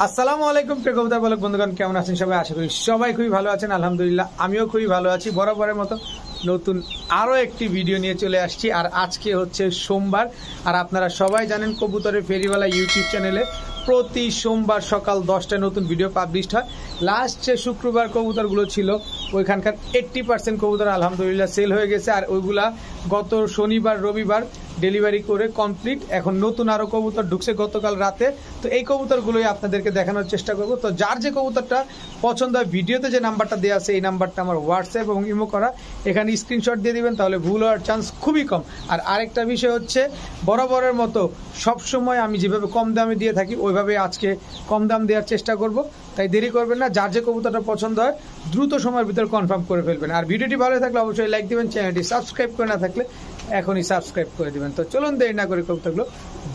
আসসালামু আলাইকুম প্রিয় কবুতর পালক বন্ধুগণ, কেমন আছেন সবাই? আশা করি সবাই খুবই ভালো আছেন। আলহামদুলিল্লাহ আমিও খুবই ভালো আছি। বরাবরের মতো নতুন আরও একটি ভিডিও নিয়ে চলে আসছি। আর আজকে হচ্ছে সোমবার, আর আপনারা সবাই জানেন কবুতরের ফেরিওয়ালা ইউটিউব চ্যানেলে প্রতি সোমবার সকাল 10টায় নতুন ভিডিও পাবলিশড হয়। লাস্ট যে শুক্রবার কবুতরগুলো ছিল ওইখানকার 80% কবুতর আলহামদুলিল্লাহ সেল হয়ে গেছে, আর ওইগুলা গত শনিবার রবিবার ডেলিভারি করে কমপ্লিট। এখন নতুন আরও কবুতর ঢুকছে গতকাল রাতে, তো এই কবুতরগুলোই আপনাদেরকে দেখানোর চেষ্টা করব। তো যার যে কবুতরটা পছন্দ হয়, ভিডিওতে যে নাম্বারটা দেওয়া আছে এই নাম্বারটা আমার হোয়াটসঅ্যাপ এবং ইমো করা, এখানে স্ক্রিনশট দিয়ে দিবেন, তাহলে ভুল হওয়ার চান্স খুবই কম। আর আরেকটা বিষয় হচ্ছে, বরাবরের মতো সবসময় আমি যেভাবে কম দামে দিয়ে থাকি ওইভাবে আজকে কম দাম দেওয়ার চেষ্টা করব। তাই দেরি করবেন না, যার যে কবুতরটা পছন্দ হয় দ্রুত সময়ের ভিতরে কনফার্ম করে ফেলবেন। আর ভিডিওটি ভালো থাকলে অবশ্যই লাইক দিবেন, চ্যানেলটি সাবস্ক্রাইব করে না থাকলে এখনই সাবস্ক্রাইব করে দিবেন। তো চলুন দেরি না করে কবুতরগুলো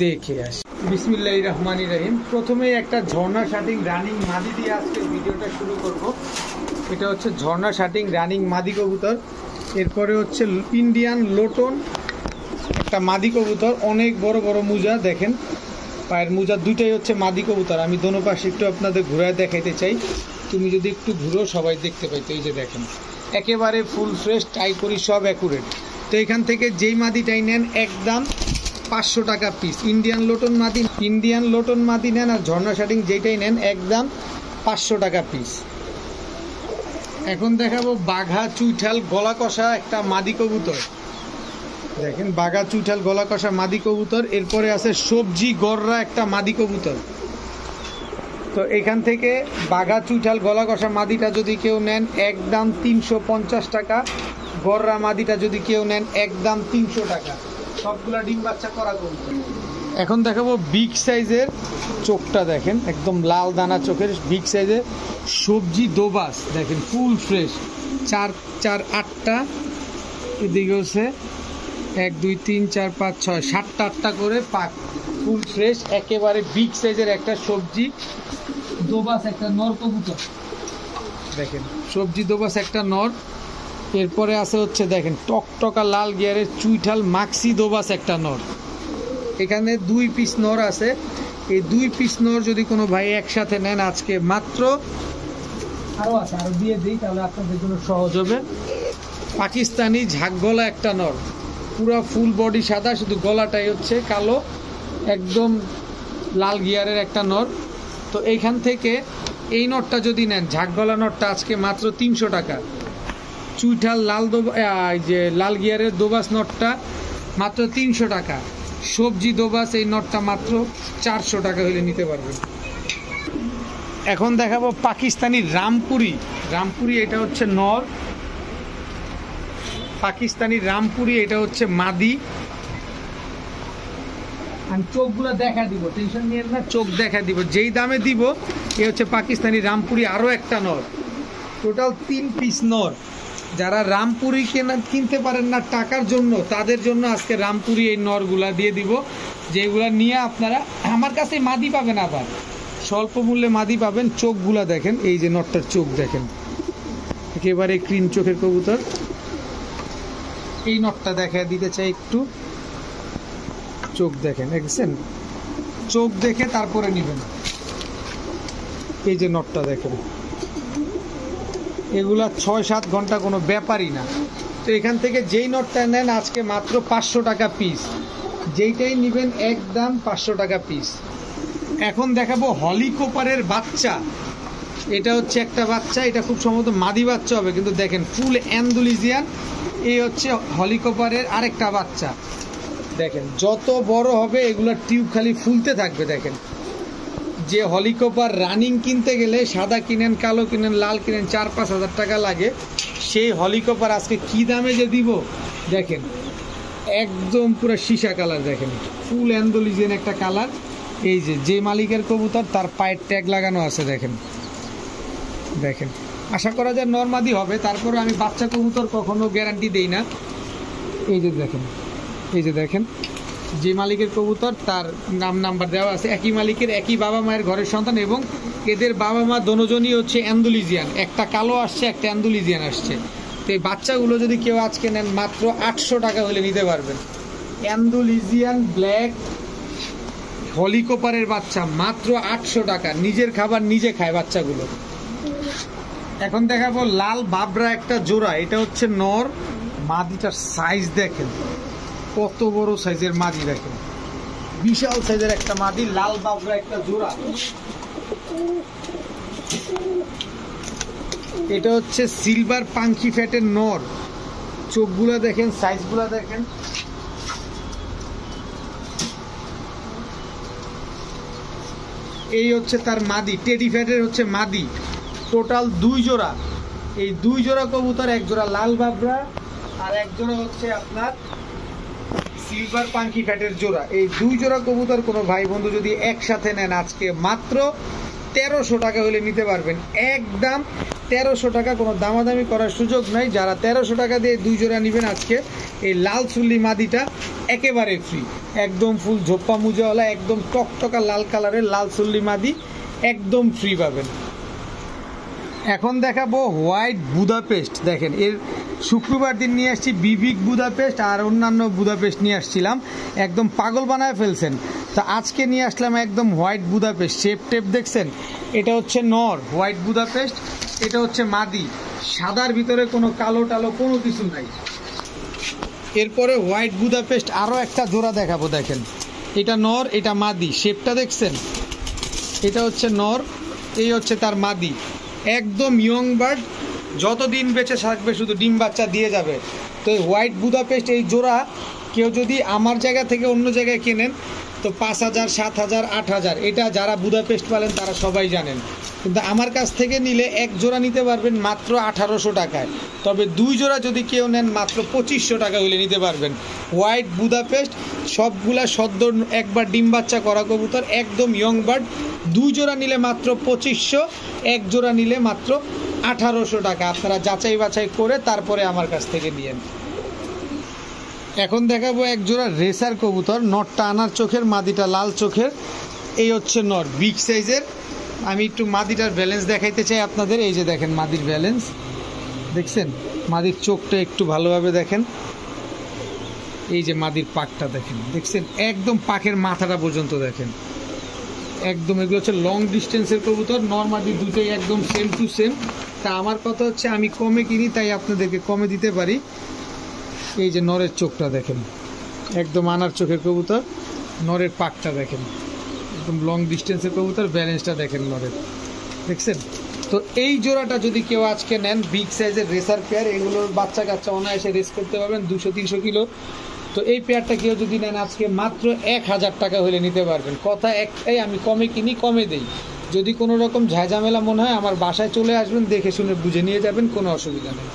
দেখে আসি। বিসমিল্লাহির রহমানির রহিম। প্রথমেই একটা ঝর্ণা শাটিং রানিং মাদি দিয়ে আজকে ভিডিওটা শুরু করব। এটা হচ্ছে ঝর্ণা শাটিং রানিং মাদি কবুতর। এরপরে হচ্ছে ইন্ডিয়ান লোটন একটা মাদি কবুতর, অনেক বড় বড় মুজা, দেখেন পায়ের মুজা দুইটাই হচ্ছে মাদি কবুতর। আমি দোনো পাশে একটু আপনাদের ঘুরায় দেখাইতে চাই, তুমি যদি একটু ঘুরো সবাই দেখতে পাইতো। এই যে দেখেন একেবারে ফুল ফ্রেশ, টাই করি সব অ্যাকুরেট। তো এখান থেকে যেই মাদিটাই নেন একদম 500 টাকা পিস। ইন্ডিয়ান লোটন মাদি নেন আর ঝর্ণা শাটিং যেইটাই নেন একদম 500 টাকা পিস। এখন দেখাবো বাঘা চুইঠাল গলা কষা একটা মাদি কবুতর। দেখেন বাঘা চুইঠাল গলা কষা মাদি কবুতর। এরপরে আছে সবজি গররা একটা মাদি কবুতর। তো এখান থেকে বাঘা চুইঠাল গলা কষা মাদিটা যদি কেউ নেন একদম 350 টাকা, গররা মাদিটা যদি কেউ নেন একদম 300 টাকা। সবগুলা ডিম বাচ্চা করা কবুতর। এখন দেখাবো বিগ সাইজের, চোখটা দেখেন একদম লাল দানা চোখের বিগ সাইজের সবজি দোবাস, দেখেন ফুল ফ্রেশ, 4-8টা, এদিকে হচ্ছে 1 2 3 4 5 6 7টা 8টা করে পাক, ফুল ফ্রেশ একেবারে বিগ সাইজের একটা সবজি দোবাস একটা নর কবুতর। দেখেন সবজি দোবাস একটা নর। এরপরে আছে হচ্ছে দেখেন টকটকা লাল গিয়ারের চুইঠাল মাক্সি দোবাস একটা নর। এখানে 2 পিস নর আছে। এই 2 পিস নর যদি কোনো ভাই একসাথে নেন আজকে মাত্র আরও আছে, আরও দিয়ে দিই তাহলে আপনাদের জন্য সহজ হবে। পাকিস্তানি ঝাঁক গলা একটা নর, পুরো ফুল বডি সাদা, শুধু গলাটাই হচ্ছে কালো, একদম লাল গিয়ারের একটা নর। তো এইখান থেকে এই নটটা যদি নেন ঝাঁক গলা নটটা আজকে মাত্র 300 টাকা। চুইঠাল লাল গিয়ারের দোবাস নটটা মাত্র 300 টাকা। সবজি দোবাস এই নটটা মাত্র 400 টাকা হলে নিতে পারবেন। এখন দেখাবো পাকিস্তানি রামপুরি, এটা হচ্ছে নর। পাকিস্তানি রামপুরি, এটা হচ্ছে মাদি। আমি চোখগুলো দেখা দিব, টেনশন নিয়ে না, চোখ দেখা দিব যেই দামে দিব। এ হচ্ছে পাকিস্তানি রামপুরি, আরও একটা নর। টোটাল 3 পিস নর। যারা রামপুরি কিনতে পারেন না টাকার জন্য, তাদের জন্য আজকে রামপুরি এই নরগুলা দিয়ে দিব, যেগুলা নিয়ে আপনারা আমার কাছে মাদি পাবেন, আবার স্বল্প মূল্যে মাদি পাবেন। চোখগুলা দেখেন, এই যে নটটার চোখ দেখেন একেবারে ক্রিম চোখের কবুতর। এই নটটা দেখা দিতে চাই একটু, চোখ দেখেন, দেখছেন? চোখ দেখে তারপরে নেবেন। এই যে নটটা দেখেন, এগুলা 6-7 ঘন্টা কোনো ব্যাপারই না। তো এখান থেকে যেই নটটা নেন আজকে মাত্র 500 টাকা পিস, যেইটাই নেবেন একদম 500 টাকা পিস। এখন দেখাবো হলিকপারের বাচ্চা। এটা হচ্ছে একটা বাচ্চা, এটা খুব সম্ভবত মাদি বাচ্চা হবে, কিন্তু দেখেন ফুল অ্যান্ডালুজিয়ান। এই হচ্ছে হলিকপারের আরেকটা বাচ্চা। দেখেন যত বড় হবে এগুলোর টিউব খালি ফুলতে থাকবে। দেখেন যে হলিকপার রানিং কিনতে গেলে সাদা কিনেন, কালো কিনেন, লাল কিনেন, 4-5 হাজার টাকা লাগে, সেই হলিকপার আজকে কি দামে যে দিব দেখেন, একদম পুরো সীসা কালার, দেখেন ফুল অ্যান্ডালুজিয়ান একটা কালার। এই যে মালিকের কবুতর তার পায়ের ট্যাগ লাগানো আছে, দেখেন দেখেন। আশা করা যায় নরমাদি হবে, তারপরে আমি বাচ্চা কবুতর কখনো গ্যারান্টি দেই না। এই যে দেখেন যে মালিকের কবুতর তার নাম্বার দেওয়া আছে, একই মালিকের একই বাবা মায়ের ঘরের সন্তান, এবং এদের বাবা মা দোনোজনই হচ্ছে অ্যান্ডালুজিয়ান, একটা কালো আসছে একটা অ্যান্ডালুজিয়ান আসছে। তো এই বাচ্চাগুলো যদি কেউ আজকে নেন মাত্র 800 টাকা হলে নিতে পারবেন। অ্যান্ডালুজিয়ান ব্ল্যাক হলিকপারের বাচ্চা মাত্র 800 টাকা, নিজের খাবার নিজে খায় বাচ্চাগুলো। এখন দেখাবো লাল বাবরা একটা জোড়া, এটা হচ্ছে নর, মাদিটার সাইজ দেখেন কত বড় সাইজের মাদি, দেখেন বিশাল সাইজের একটা মাদি, লাল বাবরা একটা জোড়া। এটা হচ্ছে সিলভার পাঙ্কি ফ্যাটের নর, চোখগুলা দেখেন, সাইজগুলা দেখেন। এই হচ্ছে তার মাদি, টেডি ফ্যাটের হচ্ছে মাদি। টোটাল 2 জোড়া, এই 2 জোড়া কবুতর, এক জোড়া লাল বাবরা আর এক জোড়া হচ্ছে আপনার সিলভার পাঙ্কি ফ্যাটের জোড়া। এই 2 জোড়া কবুতর কোনো ভাই বন্ধু যদি একসাথে নেন আজকে মাত্র 1300 টাকা হলে নিতে পারবেন, একদম 1300 টাকা, কোনো দামাদামি করার সুযোগ নাই। যারা 1300 টাকা দিয়ে 2 জোড়া নেবেন আজকে, এই লাল চুল্লি মাদিটা একেবারে ফ্রি, একদম ফুল ঝোপ্পা মুজাওয়ালা, একদম টকটকা লাল কালারের লাল চুল্লি মাদি, একদম ফ্রি পাবেন। এখন দেখাবো হোয়াইট বুদাপেস্ট, দেখেন এর শুক্রবার দিন নিয়ে আসছি বিবিক বুদাপেস্ট আর অন্যান্য বুদাপেস্ট নিয়ে আসছিলাম, একদম পাগল বানায় ফেলছেন। তা আজকে নিয়ে আসলাম একদম হোয়াইট বুদাপেস্ট, শেপ টেপ দেখছেন, এটা হচ্ছে নর হোয়াইট বুদাপেস্ট, এটা হচ্ছে মাদি, সাদার ভিতরে কোনো কালো টালো কোনো কিছু নাই। এরপরে হোয়াইট বুদাপেস্ট আরও একটা জোড়া দেখাবো, দেখেন এটা নর, এটা মাদি, শেপটা দেখছেন, এটা হচ্ছে নর, এই হচ্ছে তার মাদি, একদম ইয়ং বার্ড, যতদিন বেঁচে থাকবে শুধু ডিম বাচ্চা দিয়ে যাবে। তো এই হোয়াইট বুদাপেস্ট এই জোড়া কেউ যদি আমার জায়গা থেকে অন্য জায়গায় কেনেন তো 5000, 7000, 8000, এটা যারা বুদাপেস্ট পালেন তারা সবাই জানেন। কিন্তু আমার কাছ থেকে নিলে এক জোড়া নিতে পারবেন মাত্র 1800 টাকায়, তবে 2 জোড়া যদি কেউ নেন মাত্র 2500 টাকা হলে নিতে পারবেন। হোয়াইট বুদাপেস্ট সবগুলা সদ্য একবার ডিম বাচ্চা করা কবুতর, একদম ইয়ং বার্ড, 2 জোড়া নিলে মাত্র 2500, এক জোড়া নিলে মাত্র 1800 টাকা। আপনারা যাচাই বাছাই করে তারপরে আমার কাছ থেকে নিয়েন। এখন দেখাবো এক জোড়া রেসার কবুতর, নটটা আনার চোখের, মাদিটা লাল চোখের, এই হচ্ছে নট বিগ সাইজের। আমি একটু মাদিটার ব্যালেন্স দেখাইতে চাই আপনাদের, এই যে দেখেন মাদির ব্যালেন্স দেখছেন, মাদির চোখটা একটু ভালোভাবে দেখেন, এই যে মাদির পাকটা দেখেন, দেখছেন একদম পাখের মাথাটা পর্যন্ত দেখেন, একদম এগুলো হচ্ছে লং ডিস্টেন্সের কবুতর, নর্মালি দুটোই একদম সেম টু সেম। তা আমার কথা হচ্ছে আমি কমে কিনি তাই আপনাদেরকে কমে দিতে পারি। এই যে নরের চোখটা দেখেন, একদম আনার চোখের কবুতর, নরের পাকটা দেখেন, একদম লং ডিস্টেন্সের কবুতর, ব্যালেন্সটা দেখেন নরের, দেখছেন। তো এই জোড়াটা যদি কেউ আজকে নেন, বিগ সাইজের রেসার পেয়ার, এগুলোর বাচ্চা কাচ্চা অনায়াসে রেস করতে পারবেন 200-300 কিলো। তো এই পেয়ারটা কেউ যদি নেন আজকে মাত্র 1000 টাকা হলে নিতে পারবেন। কথা একটাই, আমি কমে কিনি কমে দেই, যদি কোনো রকম ঝাঁঝামেলা মনে হয় আমার বাসায় চলে আসবেন, দেখে শুনে বুঝে নিয়ে যাবেন, কোনো অসুবিধা নেই।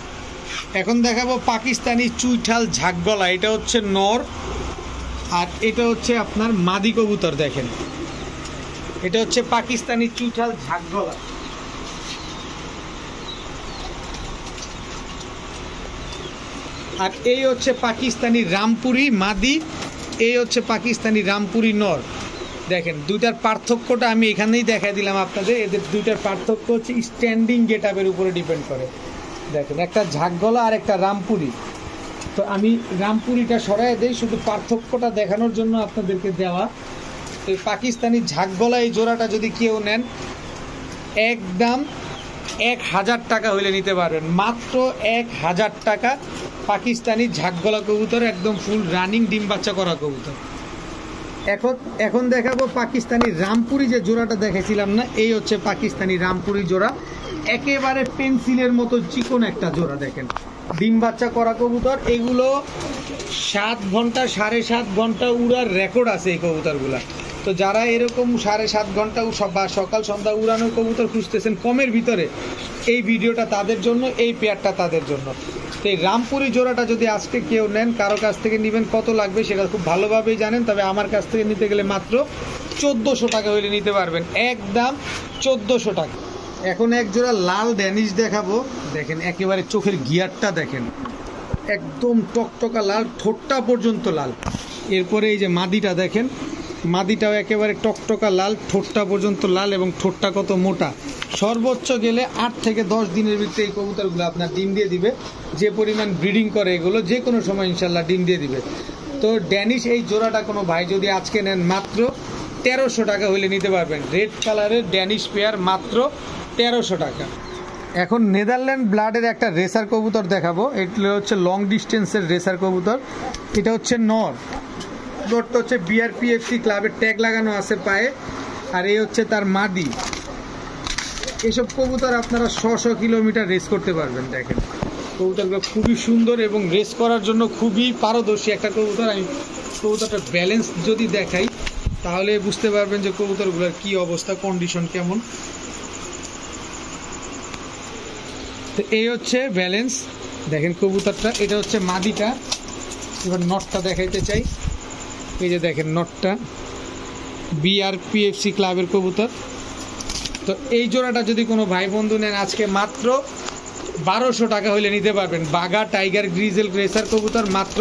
এখন দেখাবো পাকিস্তানি চুইঠাল ঝাকগলা, এটা হচ্ছে নর আর এটা হচ্ছে আপনার মাদি কবুতর, দেখেন এটা হচ্ছে পাকিস্তানি চুইঠাল ঝাকগলা। আর এই হচ্ছে পাকিস্তানি রামপুরি মাদি, এই হচ্ছে পাকিস্তানি রামপুরি নর। দেখেন দুইটার পার্থক্যটা আমি এখানেই দেখাই দিলাম আপনাদের, এদের দুইটার পার্থক্য হচ্ছে স্ট্যান্ডিং গেট আপের উপরে ডিপেন্ড করে। দেখেন একটা ঝাকগলা আর একটা রামপুরি, তো আমি রামপুরিটা সরাই দেই শুধু পার্থক্যটা দেখানোর জন্য আপনাদেরকে দেওয়া। এই পাকিস্তানি ঝাকগলা এই জোড়াটা যদি কেউ নেন একদম 1000 টাকা হইলে নিতে পারবেন, মাত্র 1000 টাকা। পাকিস্তানি ঝাকগলা কবুতর, একদম ফুল রানিং ডিম বাচ্চা করা কবুতর। এখন দেখাবো পাকিস্তানি রামপুরি, যে জোড়াটা দেখেছিলাম না, এই হচ্ছে পাকিস্তানি রামপুরি জোড়া, একেবারে পেন্সিলের মতো চিকন একটা জোড়া, দেখেন ডিম বাচ্চা করা কবুতর। এগুলো 7 ঘন্টা 7.5 ঘন্টা উড়ার রেকর্ড আছে এই কবুতরগুলা। তো যারা এরকম 7.5 ঘন্টা বা সকাল সন্ধ্যা উড়ানোর কবুতর খুঁজতেছেন কমের ভিতরে, এই ভিডিওটা তাদের জন্য, এই পেয়ারটা তাদের জন্য। তো এই রামপুরি জোড়াটা যদি আজকে কেউ নেন, কারো কাছ থেকে নেবেন, কত লাগবে সেটা খুব ভালোভাবেই জানেন, তবে আমার কাছ থেকে নিতে গেলে মাত্র 1400 টাকা হইলে নিতে পারবেন, একদম 1400 টাকা। এখন এক জোড়া লাল ড্যানিশ দেখাবো, দেখেন একেবারে চোখের গিয়ারটা দেখেন, একদম টকটকা লাল, ঠোঁটটা পর্যন্ত লাল। এরপরে এই যে মাদিটা দেখেন, মাদিটাও একেবারে টকটকা লাল, ঠোঁটটা পর্যন্ত লাল, এবং ঠোঁটটা কত মোটা। সর্বোচ্চ গেলে 8 থেকে 10 দিনের ভিতরে এই কবুতরগুলো আপনার ডিম দিয়ে দিবে, যে পরিমাণ ব্রিডিং করে এগুলো যে কোনো সময় ইনশাল্লাহ ডিম দিয়ে দিবে। তো ড্যানিশ এই জোড়াটা কোনো ভাই যদি আজকে নেন মাত্র 1300 টাকা হলে নিতে পারবেন। রেড কালারের ড্যানিশ পেয়ার মাত্র 1300 টাকা। এখন নেদারল্যান্ড ব্লাডের একটা রেসার কবুতর দেখাবো। এটা হচ্ছে লং ডিস্টেন্সের রেসার কবুতর। এটা হচ্ছে নরটা হচ্ছে বিআরপিএফসি ক্লাবের ট্যাগ লাগানো আছে পায়ে, আর এই হচ্ছে তার মাদি। এসব কবুতর আপনারা 100 কিলোমিটার রেস করতে পারবেন। দেখেন কবুতরগুলো খুবই সুন্দর এবং রেস করার জন্য খুবই পারদর্শী একটা কবুতর। আমি কবুতরটার ব্যালেন্স যদি দেখাই তাহলে বুঝতে পারবেন যে কবুতরগুলোর কি অবস্থা, কন্ডিশন কেমন। তো এই হচ্ছে ব্যালেন্স, দেখেন কবুতরটা। এটা হচ্ছে মাদিটা। এবার নটটা দেখাইতে চাই। এই যে দেখেন নটটা বিআরপিএফসি ক্লাবের কবুতর। তো এই জোড়াটা যদি কোনো ভাই বন্ধু নেন আজকে মাত্র 1200 টাকা হলে নিতে পারবেন। বাঘা টাইগার গ্রিজেল রেসার কবুতর মাত্র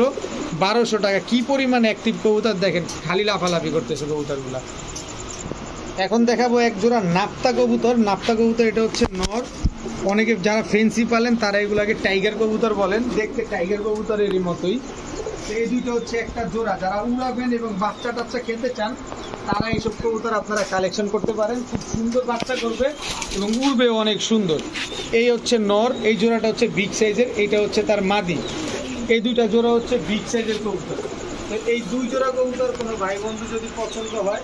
1200 টাকা। কি পরিমাণ অ্যাক্টিভ কবুতর দেখেন, খালি লাফালাফি করতেছে কবুতরগুলা। এখন দেখাবো এক জোড়া নাপ্তা কবুতর। নাপ্তা কবুতর এটা হচ্ছে নর। অনেকে যারা ফেন্সি পালেন তারা এগুলাকে টাইগার কবুতর বলেন, দেখতে টাইগার কবুতরেরই মতোই। এই দুটো হচ্ছে একটা জোড়া। যারা উড়াবেন এবং বাচ্চা টাচ্চা খেতে চান তারা এইসব কবুতর আপনারা কালেকশন করতে পারেন। খুব সুন্দর বাচ্চা করবে এবং উড়বে অনেক সুন্দর। এই হচ্ছে নর, এই জোড়াটা হচ্ছে বিগ সাইজের, এইটা হচ্ছে তার মাদি। এই দুইটা জোড়া হচ্ছে বিগ সাইজের কবুতর। তো এই দুই জোড়া কবুতর কোনো ভাই বন্ধু যদি পছন্দ হয়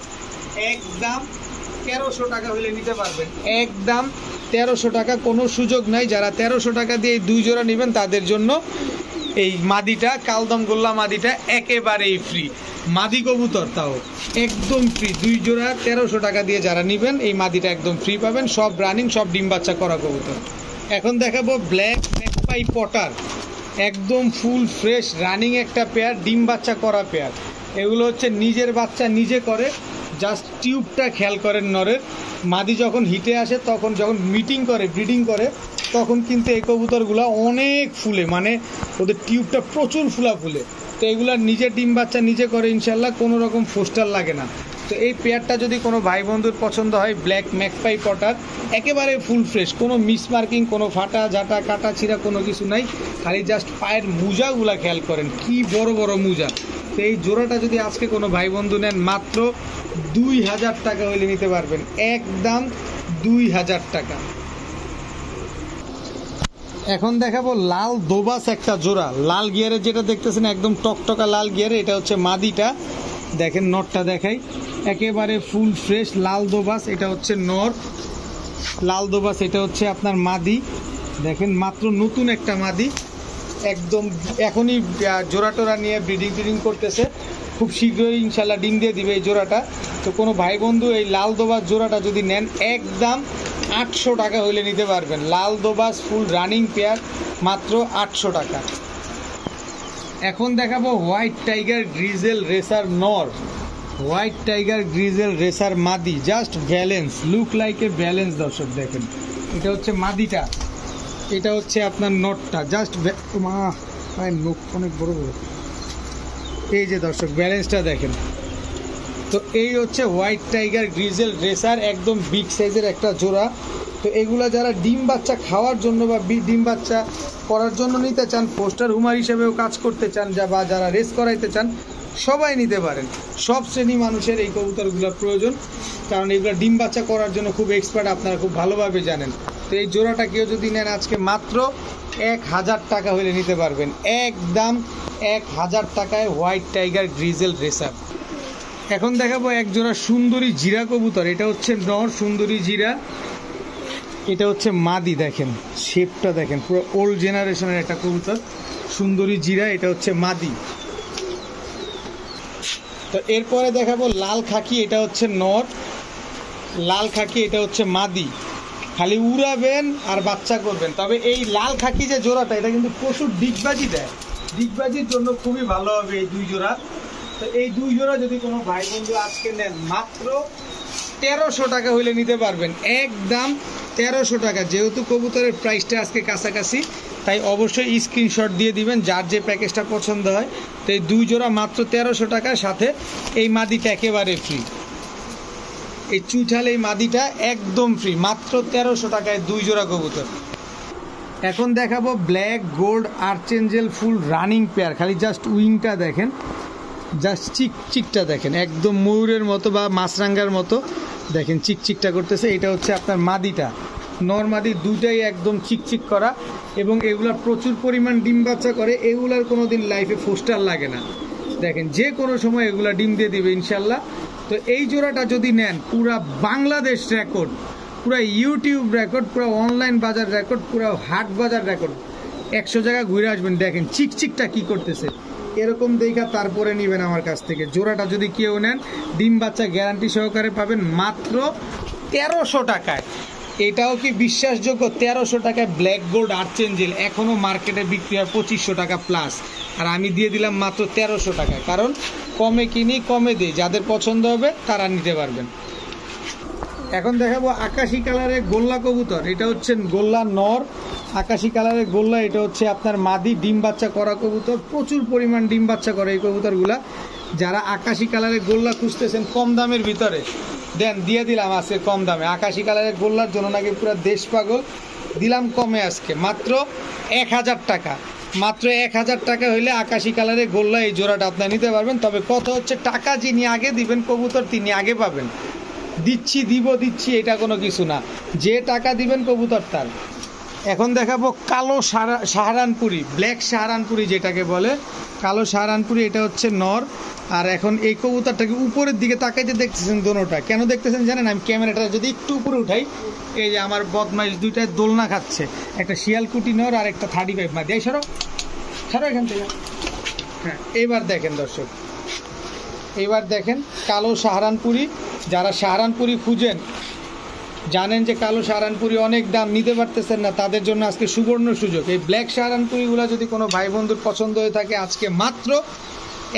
একদম 1300 টাকা হলে নিতে পারবেন। একদম 1300 টাকা, কোনো সুযোগ নাই। যারা 1300 টাকা দিয়ে এই দুই জোড়া নেবেন তাদের জন্য এই মাদিটা, কালদম গোল্লা মাদিটা একেবারেই ফ্রি। মাদি কবুতর তাও একদম ফ্রি। দুই জোড়া 1300 টাকা দিয়ে যারা নেবেন এই মাদিটা একদম ফ্রি পাবেন। সব রানিং, সব ডিম বাচ্চা করা কবুতর। এখন দেখাবো ব্ল্যাক ম্যাকপাই পটার, একদম ফুল ফ্রেশ রানিং একটা পেয়ার, ডিম বাচ্চা করা পেয়ার। এগুলো হচ্ছে নিজের বাচ্চা নিজে করে। জাস্ট টিউবটা খেয়াল করেন নরের। মাদি যখন হিটে আসে, তখন যখন মিটিং করে, ব্রিডিং করে, তখন কিন্তু এই কবুতরগুলো অনেক ফুলে, মানে ওদের টিউবটা প্রচুর ফুলে। তো এগুলা নিজের ডিম বাচ্চা নিজে করে, ইনশাল্লাহ কোনো রকম ফোস্টার লাগে না। তো এই পেয়ারটা যদি কোনো ভাই বন্ধুর পছন্দ হয়, ব্ল্যাক ম্যাকপাই পটার, একেবারে ফুল ফ্রেশ, কোনো মিস মার্কিং, কোনো ফাটা ঝাঁটা কাটা ছিঁড়া কোনো কিছু নাই। খালি জাস্ট পায়ের মোজাগুলা খেয়াল করেন, কি বড় বড় মোজা। তো এই জোড়াটা যদি আজকে কোনো ভাই বন্ধু নেন মাত্র 2000 টাকা হলে নিতে পারবেন। একদম 2000 টাকা। এখন দেখাবো লাল দোবাস একটা জোড়া। লাল গিয়ারে যেটা দেখতেছেন একদম টকটকা লাল গিয়ারে, এটা হচ্ছে মাদিটা। দেখেন নরটা দেখাই, একেবারে ফুল ফ্রেশ লাল দোবাস। এটা হচ্ছে নর লাল দোবাস, এটা হচ্ছে আপনার মাদি। দেখেন মাত্র নতুন একটা মাদি, একদম এখনই জোড়া টোরা নিয়ে ব্রিডিং করতেছে। খুব শীঘ্রই ইনশাল্লাহ ডিম দিয়ে দিবে এই জোড়াটা। তো কোনো ভাই বন্ধু এই লাল দোবাস জোড়াটা যদি নেন একদম 800 টাকা হলে নিতে পারবেন। লাল দোবাস ফুল রানিং পেয়ার মাত্র 800 টাকা। এখন দেখাবো হোয়াইট টাইগার গ্রিজেল রেসার নর, হোয়াইট টাইগার গ্রিজেল রেসার মাদি। Just balance, look like a balance. দর্শক দেখেন, এটা হচ্ছে মাদিটা, এটা হচ্ছে আপনার নটটা। জাস্ট নোক অনেক বড় বড়। এই যে দর্শক ব্যালেন্সটা দেখেন। তো এই হচ্ছে হোয়াইট টাইগার গ্রিজেল রেসার, একদম বিগ সাইজের একটা জোড়া। তো এগুলা যারা ডিম বাচ্চা খাওয়ার জন্য বা ডিম বাচ্চা করার জন্য নিতে চান, পোস্টার হুমার হিসেবেও কাজ করতে চান, বা যারা রেস করাইতে চান, সবাই নিতে পারেন। সব শ্রেণী মানুষের এই কবুতরগুলোর প্রয়োজন, কারণ এগুলো ডিম বাচ্চা করার জন্য খুব এক্সপার্ট, আপনারা খুব ভালোভাবে জানেন। তো এই জোড়াটা কেউ যদি নেন আজকে মাত্র 1000 টাকা হলে নিতে পারবেন। একদম 1000 টাকায় হোয়াইট টাইগার গ্রিজেল রেসার। এখন দেখাবো এক জোড়া সুন্দরী জিরা কবুতর। এটা হচ্ছে নর সুন্দরী জিরা, এটা হচ্ছে মাদি। দেখেন শেপটা দেখেন, পুরো ওল্ড জেনারেশনের একটা কবুতর সুন্দরী জিরা, এটা হচ্ছে মাদি। তো এরপরে দেখাবো লাল খাকি, এটা হচ্ছে নর, লাল খাকি এটা হচ্ছে মাদি। খালি উড়াবেন আর বাচ্চা করবেন। তবে এই লাল খাকি যে জোড়াটা, এটা কিন্তু প্রচুর ডিগবাজি দেয়, ডিগবাজির জন্য খুবই ভালো হবে এই দুই জোড়া। তো এই দুই জোড়া যদি কোনো ভাই বন্ধু আজকে নেন মাত্র 1300 টাকা হইলে নিতে পারবেন। একদম 1300 টাকা। যেহেতু কবুতরের প্রাইসটা আজকে কাছাকাছি, তাই অবশ্যই স্ক্রিনশট দিয়ে দিবেন যার যে প্যাকেজটা পছন্দ হয়। তো এই দুই জোড়া মাত্র 1300 টাকার সাথে এই মাদিটা একেবারে ফ্রি। এই চুইঠাল এই মাদিটা একদম ফ্রি, মাত্র 1300 টাকায় দুই জোড়া কবুতর। এখন দেখাবো black gold archangel full running pair. খালি জাস্ট উইংটা দেখেন, জাস্ট চিকচিকটা দেখেন, একদম ময়ূরের মতো বা মাছরাঙ্গার মতো দেখেন চিকচিকটা করতেছে। এটা হচ্ছে আপনার মাদিটা, নর মাদি দুটাই একদম চিকচিক করা, এবং এগুলার প্রচুর পরিমাণ ডিম বাচ্চা করে। এগুলার কোনো দিন লাইফে ফোস্টার লাগে না, দেখেন যে কোনো সময় এগুলা ডিম দিয়ে দিবে ইনশাল্লাহ। তো এই জোড়াটা যদি নেন, পুরা বাংলাদেশ রেকর্ড, পুরা ইউটিউব রেকর্ড, পুরো অনলাইন বাজার রেকর্ড, পুরো হাট বাজার রেকর্ড, 100 জায়গা ঘুরে আসবেন। দেখেন চিকচিকটা কি করতেছে, এরকম দেখা তারপরে নেবেন আমার কাছ থেকে। জোড়াটা যদি কেউ নেন, ডিম বাচ্চা গ্যারান্টি সহকারে পাবেন মাত্র 1300 টাকায়। এটাও কি বিশ্বাসযোগ্য? 1300 টাকায় ব্ল্যাক গোল্ড আর্চেঞ্জেল এখনও মার্কেটে বিক্রি হয় 2500 টাকা প্লাস, আর আমি দিয়ে দিলাম মাত্র 1300 টাকায়। কারণ কমে কিনি, কমে দিই, যাদের পছন্দ হবে তারা নিতে পারবেন। এখন দেখাবো আকাশি কালারের গোল্লা কবুতর। এটা হচ্ছে গোল্লা নর, আকাশি কালারের গোল্লা। এটা হচ্ছে আপনার মাদি, ডিম বাচ্চা করা কবুতর, প্রচুর পরিমাণ ডিম বাচ্চা করে এই কবুতরগুলা। যারা আকাশি কালারের গোল্লা খুঁজতেছেন কম দামের ভিতরে, দেন দিয়ে দিলাম আজকে কম দামে। আকাশি কালারের গোল্লার জন্য নাকি পুরো দেশ পাগল, দিলাম কমে আজকে মাত্র 1000 টাকা। মাত্র 1000 টাকা হইলে আকাশি কালারের গোল্লা এই জোড়াটা আপনার নিতে পারবেন। তবে কত হচ্ছে, টাকা যিনি আগে দিবেন কবুতর তিনি আগে পাবেন। দিচ্ছি এটা কোনো কিছু না, যে টাকা দিবেন কবুতর তার। এখন দেখাবো কালো সাহারানপুরি, ব্ল্যাক সাহারানপুরি যেটাকে বলে, কালো সাহারানপুরি। এটা হচ্ছে নর। আর এখন এই কবুতরটাকে উপরের দিকে তাকাইতে দেখতেছেন দোনোটা, কেন দেখতেছেন জানেন? আমি ক্যামেরাটা যদি একটু উপরে উঠাই, এই যে আমার বদমাইশ দুইটায় দোলনা খাচ্ছে, একটা শিয়ালকুটি নর আর একটা 35 মাদি। এই সরো এখান থেকে। হ্যাঁ, এবার দেখেন দর্শক, এবার দেখেন কালো সাহারানপুরি। যারা সাহারানপুরি খুঁজেন, জানেন যে কালো সাহারানপুরি অনেক দাম, নিতে পারতেছেন না, তাদের জন্য আজকে সুবর্ণ সুযোগ। এই ব্ল্যাক সাহারানপুরিগুলো যদি কোনো ভাই বন্ধুর পছন্দ হয়ে থাকে, আজকে মাত্র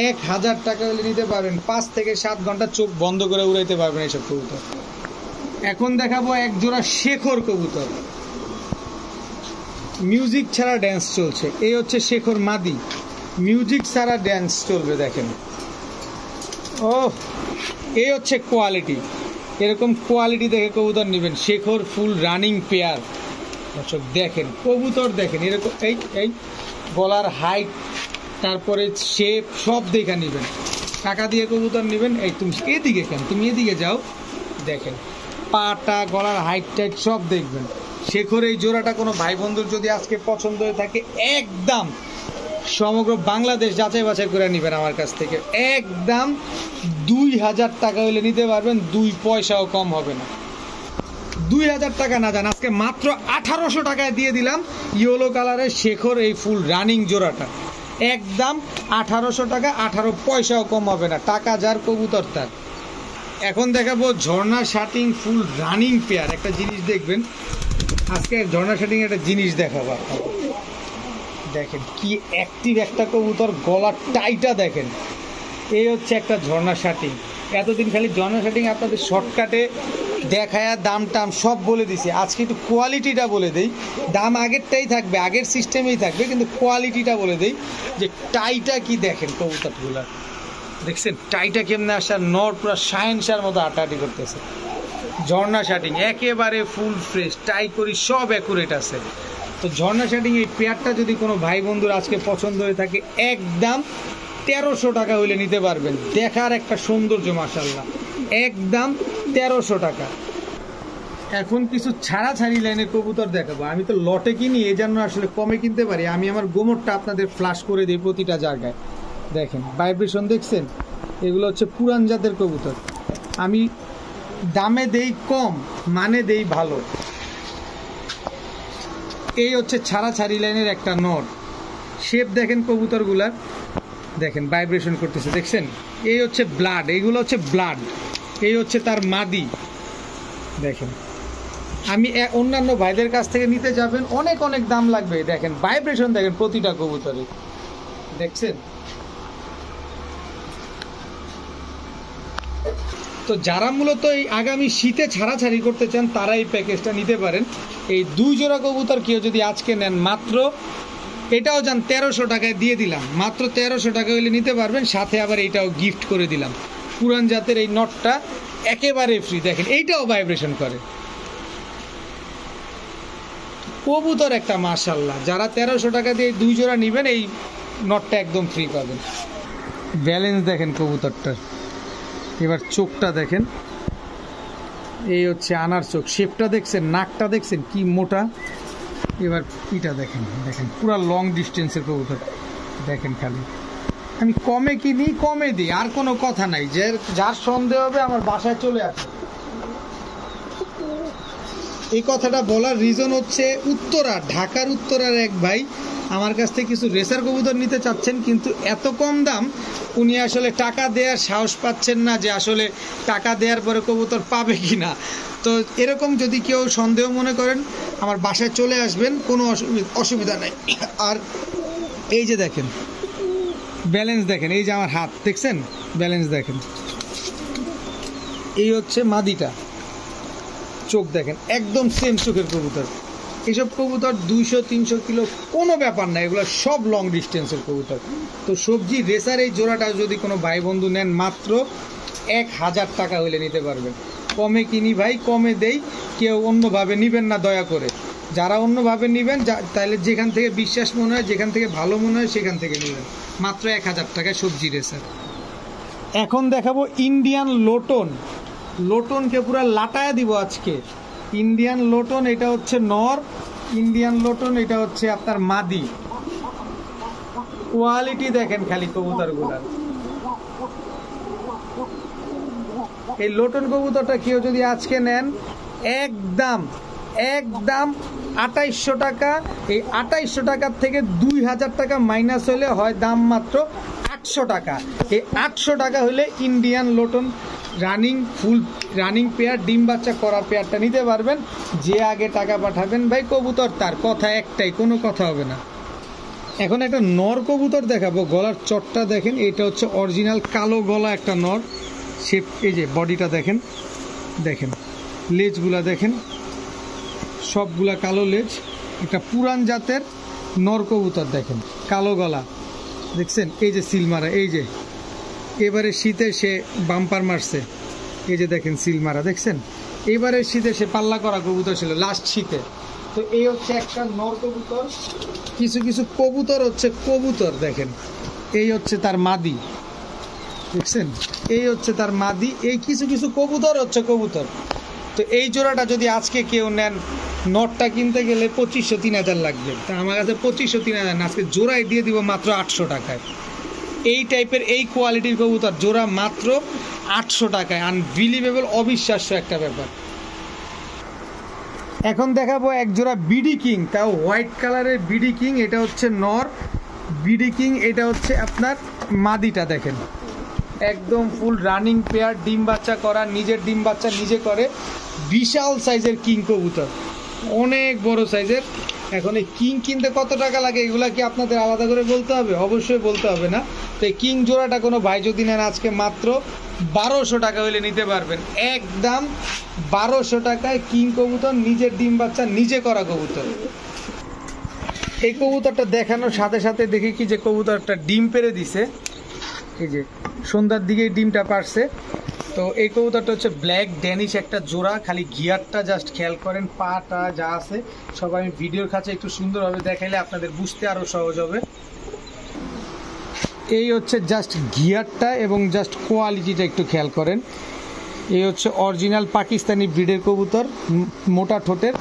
1000 টাকা হলে নিতে পারবেন। 5 থেকে 7 ঘন্টা চোখ বন্ধ করে উড়াইতে পারবেন এইসব কবুতর। এখন দেখাবো এক জোড়া শেখর কবুতর, মিউজিক ছাড়া ড্যান্স চলছে। এই হচ্ছে শেখর মাদি, মিউজিক ছাড়া ড্যান্স চলবে। দেখেন, ও এই হচ্ছে কোয়ালিটি। এরকম কোয়ালিটি দেখে কবুতর নেবেন। শেখর ফুল রানিং পেয়ার দর্শক, দেখেন কবুতর দেখেন, এরকম এই গলার হাইট, তারপরে শেপ সব দেখে নেবেন। টাকা দিয়ে কবুতর নেবেন। এই তুমি এদিকে কেন, তুমি এদিকে যাও, দেখেন পাটা, গলার হাইট টাইট সব দেখবেন। শেখর এই জোড়াটা কোনো ভাই বন্ধুর যদি আজকে পছন্দ হয়ে থাকে, একদম সমগ্র বাংলাদেশ যাচাই বাছাই করে নেবেন আমার কাছ থেকে। একদম 2000 টাকা হলে নিতে পারবেন, 2 পয়সাও কম হবে না। 2000 টাকা না যান, আজকে মাত্র 1800 টাকায় দিয়ে দিলাম ইয়েলো কালারের শেখর এই ফুল রানিং জোড়াটা। একদম 1800 টাকা, 18 পয়সাও কম হবে না। টাকা যার, কবুতর তার। এখন দেখাবো ঝর্ণা শাটিং ফুল রানিং পেয়ার। একটা জিনিস দেখবেন আজকে, ঝর্ণা শাটিং একটা জিনিস দেখাবো আপনাকে। দেখেন কি অ্যাক্টিভ একটা কবুতর, গলার টাইটা দেখেন। এই হচ্ছে একটা ঝর্ণা শাটিং। এতদিন খালি ঝর্ণা শাটিং আপনাদের শর্টকাটে দেখায়া দাম টাম সব বলে দিছি, আজকে একটু কোয়ালিটিটা বলে দেই। দাম আগেরটাই থাকবে, আগের সিস্টেমেই থাকবে, কিন্তু কোয়ালিটিটা বলে দেই যে টাইটা কি দেখেন কবুতরগুলা। দেখছেন টাইটা কেমনে আসার, নর পুরো সায়েন্সার মতো আটাআটি করতেছে। ঝর্ণা শাটিং একেবারে ফুল ফ্রেশ, টাই করি সব অ্যাকুরেট আছে। তো ঝর্ণা শাটিং এই পেয়ারটা যদি কোনো ভাই বন্ধুর আজকে পছন্দ হয়ে থাকে, একদম 1300 টাকা হইলে নিতে পারবেন। দেখার একটা সৌন্দর্য মাশাআল্লাহ, একদম 1300 টাকা। এখন কিছু ছাড়াছাড়ি লাইনের কবুতর দেখাবো। আমি তো লটে কিনি, এই জন্য আসলে কমে কিনতে পারি। আমি আমার গোমরটা আপনাদের ফ্লাশ করে দিই প্রতিটা জায়গায়। দেখেন ভাইব্রেশন দেখছেন, এগুলো হচ্ছে পুরান জাতের কবুতর। আমি দামে দেই কম, মানে দেই ভালো। এই হচ্ছে ছাড়াছাড়ি লাইনের একটা নর। শেপ দেখেন কবুতরগুলার, দেখেন ভাইব্রেশন করতেছে, দেখছেন? এই হচ্ছে ব্লাড, এইগুলো হচ্ছে ব্লাড। এই হচ্ছে তার মাদি। দেখেন, আমি অন্যান্য ভাইদের কাছ থেকে নিতে যাবেন অনেক অনেক দাম লাগবে। দেখেন ভাইব্রেশন দেখেন প্রতিটা কবুতরে, দেখছেন? তো যারা মূলত এই আগামী শীতে ছাড়াছাড়ি করতে চান, তারা এই প্যাকেজটা নিতে পারেন। এই 2 জোড়া কবুতর কেউ যদি আজকে নেন, মাত্র এটাও যান 1300 টাকায় দিয়ে দিলাম। মাত্র 1300 টাকা হলে নিতে পারবেন, সাথে আবার এইটাও গিফট করে দিলাম। পুরান জাতের এই নটটা একেবারে ফ্রি। দেখেন এইটাও ভাইব্রেশন করে। কবুতর একটা মাশাআল্লাহ। যারা 1300 টাকা দিয়ে 2 জোড়া নেবেন, এই নটটা একদম ফ্রি পাবেন। ব্যালেন্স দেখেন কবুতরটার। এবার চোখটা দেখেন, এই হচ্ছে আনার চোখ, শেপটা দেখছেন, নাকটা দেখছেন কি মোটা। এবার এটা দেখেন, দেখেন পুরা লং ডিস্টেন্সের কবুতর দেখেন। খালি আমি কমে কিনি, কমে দিই, আর কোনো কথা নাই। যার সন্দেহ হবে আমার বাসায় চলে আসে। এই কথাটা বলার রিজন হচ্ছে উত্তরা, ঢাকার উত্তরার এক ভাই আমার কাছ থেকে কিছু রেসার কবুতর নিতে চাচ্ছেন, কিন্তু এত কম দাম উনি আসলে টাকা দেওয়ার সাহস পাচ্ছেন না যে আসলে টাকা দেওয়ার পরে কবুতর পাবে কি না। তো এরকম যদি কেউ সন্দেহ মনে করেন আমার বাসায় চলে আসবেন, কোনো অসুবিধা নাই। আর এই যে দেখেন ব্যালেন্স দেখেন, এই যে আমার হাত দেখছেন, ব্যালেন্স দেখেন। এই হচ্ছে মাদিটা, চোখ দেখেন একদম সেম চোখের কবুতর। এইসব কবুতর 200-300 কিলো কোনো ব্যাপার না, এগুলো সব লং ডিস্টেন্সের কবুতর। তো সবজি রেসার এই জোড়াটা যদি কোনো ভাই বন্ধু নেন মাত্র 1000 টাকা হইলে নিতে পারবেন। কমে কিনি ভাই, কমে দেই, কেউ অন্যভাবে নিবেন না দয়া করে। যারা অন্যভাবে নেবেন তাহলে যেখান থেকে বিশ্বাস মনে হয়, যেখান থেকে ভালো মনে হয় সেখান থেকে নেবেন। মাত্র 1000 টাকায় সবজি রেসার। এখন দেখাবো ইন্ডিয়ান লোটন। লোটনকে পুরো লাটায় দিব আজকে। ইন্ডিয়ান লোটন এটা হচ্ছে নর, ইন্ডিয়ান লোটন এটা হচ্ছে আপনার মাদি। কোয়ালিটি দেখেন খালি কবুতরগুলার। এই লোটন কবুতরটা কেউ যদি আজকে নেন একদম 2800 টাকা। এই 2800 টাকার থেকে 2000 টাকা মাইনাস হলে হয় দাম মাত্র 800 টাকা। এই 800 টাকা হলে Indian lotion full running pair, ডিম বাচ্চা করা পেয়ারটা নিতে পারবেন। যে আগে টাকা পাঠাবেন ভাই কবুতর তার, কথা একটাই, কোনো কথা হবে না। এখন একটা নর কবুতর দেখাবো। গলার চটটা দেখেন, এটা হচ্ছে অরিজিনাল কালো গলা একটা নর। শেপ, এই যে বডিটা দেখেন, দেখেন লেজগুলা দেখেন, সবগুলা কালো লেজ। একটা পুরান জাতের নর কবুতর দেখেন, কালো গলা দেখছেন। এই যে সিলমারা, এই যে এবারে শীতে সে বাম্পার মারছে, এই যে দেখেন সিলমারা দেখছেন। এবারে শীতে সে পাল্লা করা কবুতর ছিল লাস্ট শীতে। তো এই হচ্ছে একটা নর কবুতর। কিছু কিছু কবুতর হচ্ছে কবুতর দেখেন, এই হচ্ছে তার মাদি দেখছেন, এই হচ্ছে তার মাদি। এই কিছু কিছু কবুতর হচ্ছে কবুতর। তো এই জোড়াটা যদি আজকে কেউ নেন, নটটা কিনতে গেলে 2500-3000 লাগবে। তা আমার কাছে 2500-3000 না, আজকে জোড়াই দিয়ে দিব মাত্র 800 টাকায়। এই টাইপের এই কোয়ালিটির কবুতর জোড়া মাত্র 800 টাকায়। আনবিলিভেবল, অবিশ্বাস্য একটা ব্যাপার। এখন দেখাবো এক জোড়া বিডি কিং, তাও হোয়াইট কালারের বিডি কিং। এটা হচ্ছে নর বিডি কিং, এটা হচ্ছে আপনার মাদিটা দেখেন, একদম ফুল রানিং পেয়ার, ডিম বাচ্চা করা, নিজের ডিম বাচ্চা নিজে করে। বিশাল সাইজের কিং কবুতর, অনেক বড় সাইজের। এখন এই কিং কিনতে কত টাকা লাগে এগুলা কি আপনাদের আলাদা করে বলতে হবে? অবশ্যই বলতে হবে না। তো এই কিং জোড়াটা কোনো ভাই যদি নেন আজকে মাত্র 1200 টাকা হইলে নিতে পারবেন। একদম 1200 টাকায় কিং কবুতর, নিজের ডিম বাচ্চা নিজে করা কবুতর। এই কবুতরটা দেখানোর সাথে সাথে দেখি কি যে কবুতরটা ডিম পেড়ে দিছে, এই যে সন্ধ্যার দিকে ডিমটা পারছে। তো এই কবুতরটা হচ্ছে ব্ল্যাক ড্যানিশ একটা জোড়া। খালি গিয়ারটা জাস্ট খেয়াল করেন, পাটা যা আছে সব আমি ভিডিওর কাছে একটু সুন্দরভাবে দেখাইলে আপনাদের বুঝতে আরও সহজ হবে। এই হচ্ছে জাস্ট গিয়ারটা এবং জাস্ট কোয়ালিটিটা একটু খেয়াল করেন। এই হচ্ছে অরিজিনাল পাকিস্তানি ব্রিডের কবুতর, মোটা ঠোঁটের।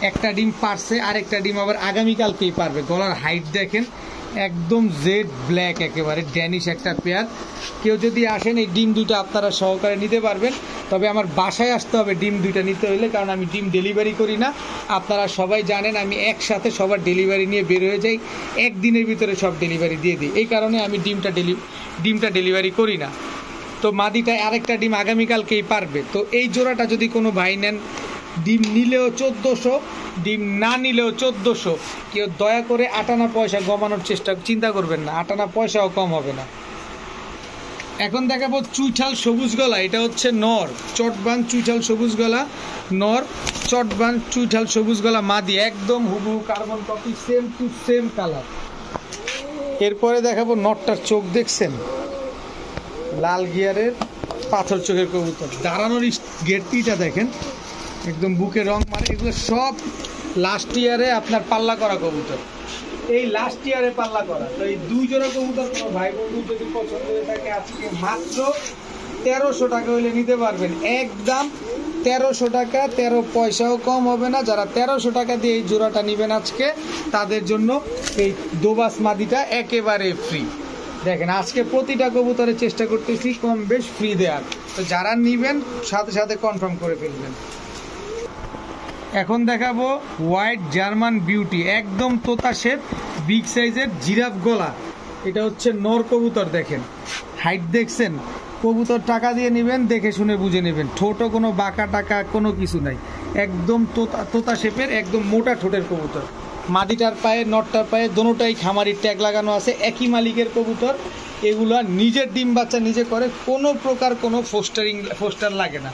একটা ডিম পারছে, আরেকটা ডিম আবার আগামীকালকেই পারবে। গলার হাইট দেখেন, একদম জেড ব্ল্যাক, একেবারে ড্যানিশ একটা পেয়ার। কেউ যদি আসেন এই ডিম দুটো আপনারা সহকারে নিতে পারবেন। তবে আমার বাসায় আসতে হবে ডিম দুইটা নিতে হলে, কারণ আমি ডিম ডেলিভারি করি না। আপনারা সবাই জানেন আমি একসাথে সবার ডেলিভারি নিয়ে বের হয়ে যাই, একদিনের ভিতরে সব ডেলিভারি দিয়ে দিই। এই কারণে আমি ডিমটা ডেলিভারি করি না। তো মাদিটায় আরেকটা ডিম আগামীকালকেই পারবে। তো এই জোড়াটা যদি কোনো ভাই নেন, ডিম নিলেও 1400, ডিম না নিলেও 1400। কেউ দয়া করে আটানা পয়সা কমানোর চিন্তা করবেন না, আটানা পয়সাও কম হবে না। এখন দেখাবো চুইঠাল সবুজ গলা। এটা হচ্ছে নর, চটবান চুইঠাল সবুজ গলা নর, চটবান চুইঠাল সবুজ গলা মাদি, একদম হুবহু carbon copy, same to same colour. এরপরে দেখাবো নটটার চোখ দেখছেন, লাল গিয়ারের পাথর চোখের কবুতর। দাঁড়ানোর গেটটিটা দেখেন, একদম বুকে রং মারে। এগুলো সব লাস্ট ইয়ারে আপনার পাল্লা করা কবুতর। এই লাস্ট ইয়ারে পাল্লা করা। তো এই 2 জোড়া কবুতর কোনো ভাই বন্ধু যদি পছন্দ হয়ে থাকে আজকে মাত্র 1300 টাকা হলে নিতে পারবেন। একদম 1300 টাকা, 13 পয়সাও কম হবে না। যারা 1300 টাকা দিয়ে এই জোড়াটা নেবেন আজকে, তাদের জন্য এই দোবাস মাদিটা একেবারে ফ্রি। দেখেন আজকে প্রতিটা কবুতরের চেষ্টা করতেছি কম বেশ ফ্রি দেওয়ার। তো যারা নেবেন সাথে সাথে কনফার্ম করে ফেলবেন। এখন দেখাবো হোয়াইট জার্মান বিউটি, একদম তোতা শেপ, বিগ সাইজের জিরাফ গলা। এটা হচ্ছে নর কবুতর। দেখেন হাইট দেখছেন? কবুতর টাকা দিয়ে নেবেন, দেখে শুনে বুঝে নেবেন। ঠোঁটও কোনো বাঁকা টাকা কোনো কিছু নাই, একদম তোতা শেপের, একদম মোটা ঠোঁটের কবুতর। মাদিটার পায়ে নটটার পায়ে দোনোটাই খামারির ট্যাগ লাগানো আছে, একই মালিকের কবুতর। এগুলো নিজের ডিম বাচ্চা নিজে করে, কোনো প্রকার কোনো ফোস্টার লাগে না।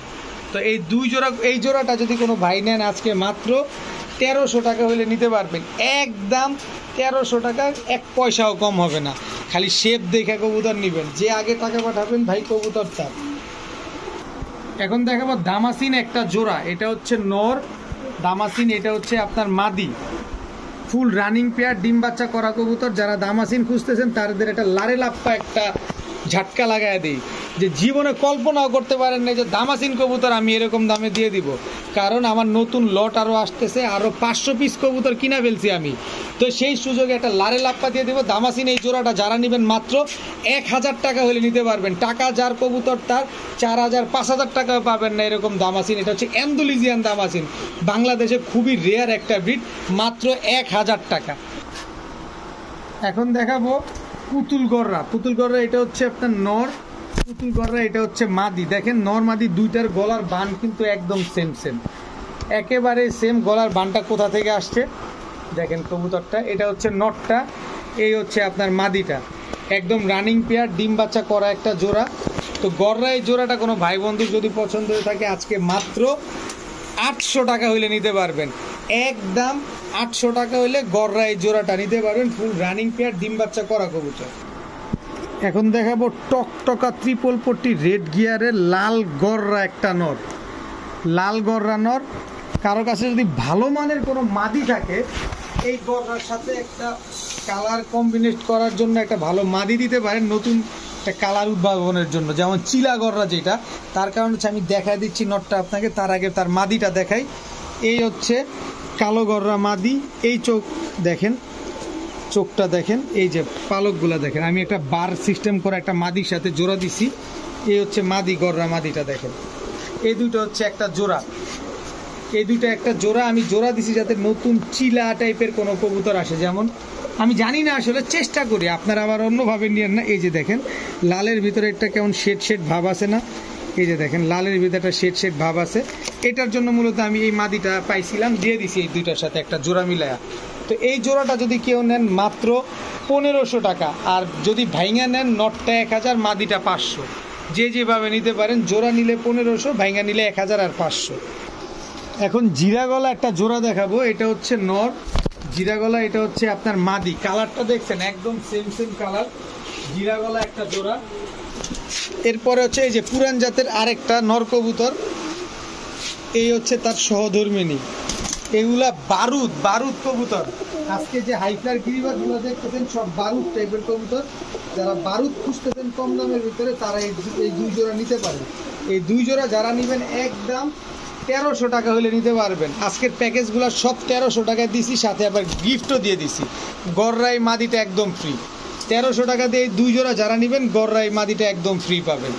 তো এই 2 জোড়া, এই জোড়াটা যদি কোনো ভাই নেন আজকে মাত্র 1300 টাকা হলে নিতে পারবেন। একদম 1300 টাকা, 1 পয়সাও কম হবে না। খালি শেপ দেখে কবুতর নেবেন, যে আগে টাকা পাঠাবেন ভাই কবুতর তার। এখন দেখাবো দামাসিন একটা জোড়া। এটা হচ্ছে নর দামাসিন, এটা হচ্ছে আপনার মাদি। ফুল রানিং পেয়ার, ডিম বাচ্চা করা কবুতর। যারা দামাসিন খুঁজতেছেন তাদের একটা লারে লাপ্পা একটা ঝাটকা লাগায় দিই, যে জীবনে কল্পনাও করতে পারেন না যে দামাসিন কবুতর আমি এরকম দামে দিয়ে দিব। কারণ আমার নতুন লট আরও আসতেছে, আরও 500 পিস কবুতর কিনা ফেলছি আমি। তো সেই সুযোগে একটা লারে লাপ্পা দিয়ে দেবো। দামাসিন এই জোড়াটা যারা নেবেন মাত্র 1000 টাকা হলে নিতে পারবেন। টাকা যার কবুতর তার, 4000 5000 টাকাও পাবেন না এরকম দামাসিন। এটা হচ্ছে অ্যান্ডালুসিয়ান দামাসিন, বাংলাদেশে খুবই রেয়ার একটা ব্রিড, মাত্র 1000 টাকা। এখন দেখাবো পুতুল গররা। পুতুল গররা এটা হচ্ছে আপনার নর, পুতুল গররা এটা হচ্ছে মাদি। দেখেন নর মাদি দুইটার গলার বান কিন্তু একদম সেম, একেবারে সেম। গলার বানটা কোথা থেকে আসছে দেখেন কবুতরটা। এটা হচ্ছে নটটা, এই হচ্ছে আপনার মাদিটা। একদম রানিং পেয়ার, ডিম বাচ্চা করা একটা জোড়া। তো গররা এই জোড়াটা কোনো ভাই বন্ধুর যদি পছন্দ হয়ে থাকে আজকে মাত্র 800 টাকা হইলে নিতে পারবেন। একদম 800 টাকা হইলে গররা এই জোড়াটা নিতে পারবেন। ফুল রানিং পেয়ার, ডিম বাচ্চা করা কবুতর। এখন দেখাবো টকটকা ত্রিপল পট্টি রেড গিয়ারের লাল গররা একটা নর। লাল গররা নর, কারো কাছে যদি ভালো মানের কোনো মাদি থাকে এই গররার সাথে একটা কালার কম্বিনেট করার জন্য একটা ভালো মাদি দিতে পারেন, নতুন একটা কালার উদ্ভাবনের জন্য। যেমন চিলা গররা যেটা, তার কারণ হচ্ছে আমি দেখাই দিচ্ছি নটটা আপনাকে, তার আগে তার মাদিটা দেখাই। এই হচ্ছে কালো গররা মাদি। এই চোখ দেখেন, চোখটা দেখেন, এই যে পালকগুলা দেখেন। আমি একটা বার সিস্টেম করে একটা মাদির সাথে জোড়া দিছি। এই হচ্ছে মাদি গররা মাদিটা দেখেন। এই দুটো হচ্ছে একটা জোড়া, এই দুইটা একটা জোড়া। আমি জোড়া দিছি যাতে নতুন চিলা টাইপের কোনো কবুতর আসে। যেমন আমি জানি না, আসলে চেষ্টা করি, আপনারা আবার অন্যভাবে নিয়েন না। এই যে দেখেন লালের ভিতরে একটা কেমন শেড ভাব আছে না, এই যে দেখেন লালের ভিতরে একটা শেড ভাব আছে। এটার জন্য মূলত আমি এই মাদিটা পাইছিলাম, দিয়ে দিছি এই দুইটার সাথে একটা জোড়া মিলায়া। তো এই জোড়াটা যদি কেউ নেন মাত্র 1500 টাকা, আর যদি ভাইঙ্গা নেন নটটা 1000, মাদিটা 500। যে যেভাবে নিতে পারেন। জোড়া নিলে 1500, ভাইঙ্গা নিলে 1000 আর 500। এখন জিরা গলা একটা জোড়া দেখাবো। এটা হচ্ছে নর জিরা গলা, এটা হচ্ছে আপনার মাদি। কালারটা দেখছেন একদম সেম কালার। জিরা গলা একটা জোড়া। এরপরে হচ্ছে এই যে পুরান জাতের আরেকটা নর কবুতর, এই হচ্ছে তার সহধর্মিনী। এগুলা বারুদ কবুতর। আজকে যে হাইফ্লার গিরিবাজগুলো দেখতেছেন সব বারুদ টাইপের কবুতর। যারা বারুদ খুঁজতেছেন কম দামের ভিতরে তারা এই 2 জোড়া নিতে পারেন। এই 2 জোড়া যারা নেবেন একদম 1300 টাকা হলে নিতে পারবেন। আজকের প্যাকেজগুলো সব 1300 টাকায় দিছি, সাথে আবার গিফটও দিয়ে দিছি। গররাই মাদিটা একদম ফ্রি। 1300 টাকা দিয়ে এই 2 জোড়া যারা নেবেন গররাই মাদিটা একদম ফ্রি পাবেন।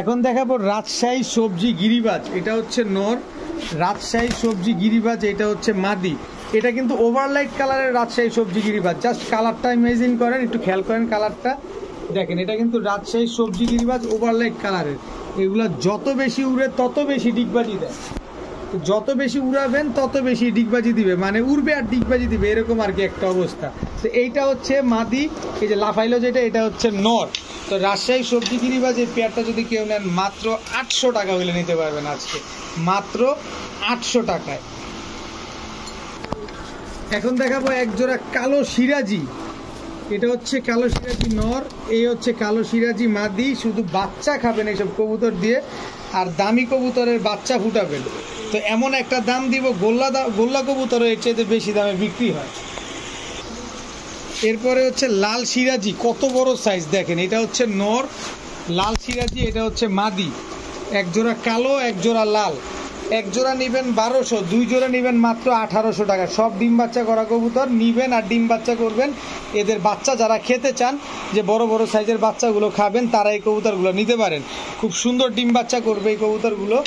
এখন দেখাবো রাজশাহী সবজি গিরিবাজ। এটা হচ্ছে নর। রাজশাহী সবজি গিরিবাজ, এটা হচ্ছে মাদি। এটা কিন্তু ওভারলাইট কালারের রাজশাহী সবজি গিরিবাজ। জাস্ট কালারটা ইমেজিন করেন, একটু খেয়াল করেন কালারটা দেখেন। এটা কিন্তু রাজশাহী সবজি গিরিবাজ ওভারলাইট কালারের। এগুলা যত বেশি উড়ে তত বেশি ডিগবাজি দেয়। যত বেশি উড়াবেন তত বেশি ডিগবাজি দিবে, মানে উড়বে আর ডিগবাজি দিবে, এরকম আর কি একটা অবস্থা। তো এইটা হচ্ছে মাদি, এই যে লাফাইলো যেটা, এটা হচ্ছে নর। তো রাজশাহী সবজি গিরিবাজ এই পেয়ারটা যদি কেউ নেন মাত্র 800 টাকা হলে নিতে পারবেন আজকে, মাত্র 800 টাকায়। এখন দেখাবো এক জোড়া কালো সিরাজি। এটা হচ্ছে কালো সিরাজি নর, এই হচ্ছে কালো সিরাজি মাদি। শুধু বাচ্চা খাবেন এইসব কবুতর দিয়ে, আর দামি কবুতরের বাচ্চা ফুটাবেন। তো এমন একটা দাম দিব, গোল্লা কবুতর এর চাইতে বেশি দামে বিক্রি হয়। এরপরে হচ্ছে লাল সিরাজি, কত বড় সাইজ দেখেন, এটা হচ্ছে নর লাল সিরাজি, এটা হচ্ছে মাদি, এক জোড়া কালো এক জোড়া লাল, এক জোড়া নেবেন 1200, 2 জোড়া নেবেন মাত্র 1800 টাকা। সব ডিম বাচ্চা করা কবুতর নিবেন আর ডিম বাচ্চা করবেন। এদের বাচ্চা যারা খেতে চান, যে বড় বড় সাইজের বাচ্চাগুলো খাবেন, তারা এই কবুতরগুলো নিতে পারেন। খুব সুন্দর ডিম বাচ্চা করবে এই কবুতরগুলো।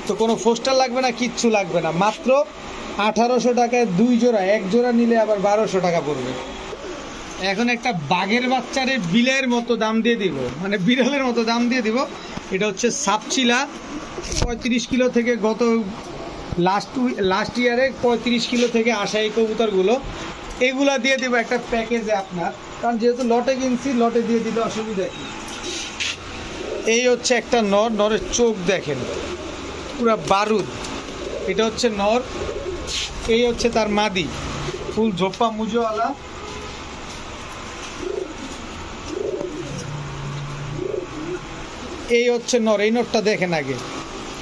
তো কোনো পোস্টার লাগবে না, কিচ্ছু লাগবে না, মাত্র 1800 টাকায় 2 জোড়া, এক জোড়া নিলে আবার 1200 টাকা পড়বে। এখন একটা বাঘের বাচ্চারে বিলের মতো দাম দিয়ে দিব, মানে বিড়ালের মতো দাম দিয়ে দিব। এটা হচ্ছে সাপচিলা, 35 কিলো থেকে গত লাস্ট ইয়ারে 35 কিলো থেকে আসা এই কবুতরগুলো, এগুলা দিয়ে দেবো একটা প্যাকেজে আপনার, কারণ যেহেতু লটে কিনছি, লটে দিয়ে দিলে অসুবিধা কি। এই হচ্ছে একটা নর, নরের চোখ দেখেন পুরা বারুদ, এটা হচ্ছে নর। এই হচ্ছে তার মাদি, ফুল ঝোপ্পা মুজোওয়ালা। এই হচ্ছে নর, এই নরটা দেখেন আগে,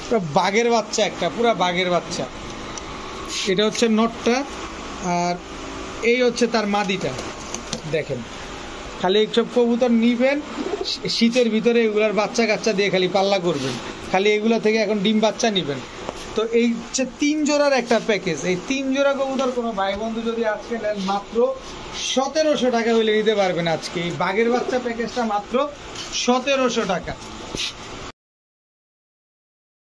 পুরো বাঘের বাচ্চা, একটা পুরা বাঘের বাচ্চা। এটা হচ্ছে নরটা, আর এই হচ্ছে তার মাদিটা দেখেন। খালি এইসব কবুতর নিবেন, শীতের ভিতরে এগুলার বাচ্চা কাচ্চা দিয়ে খালি পাল্লা করবেন, খালি এগুলো থেকে এখন ডিম বাচ্চা নিবেন। তো এই হচ্ছে 3 জোড়ার একটা প্যাকেজ। এই 3 জোড়া কবুতর কোনো ভাই বন্ধু যদি আজকে নেন, মাত্র 1700 টাকা হলে নিতে পারবেন আজকে। এই বাঘের বাচ্চা প্যাকেজটা মাত্র 1700 টাকা।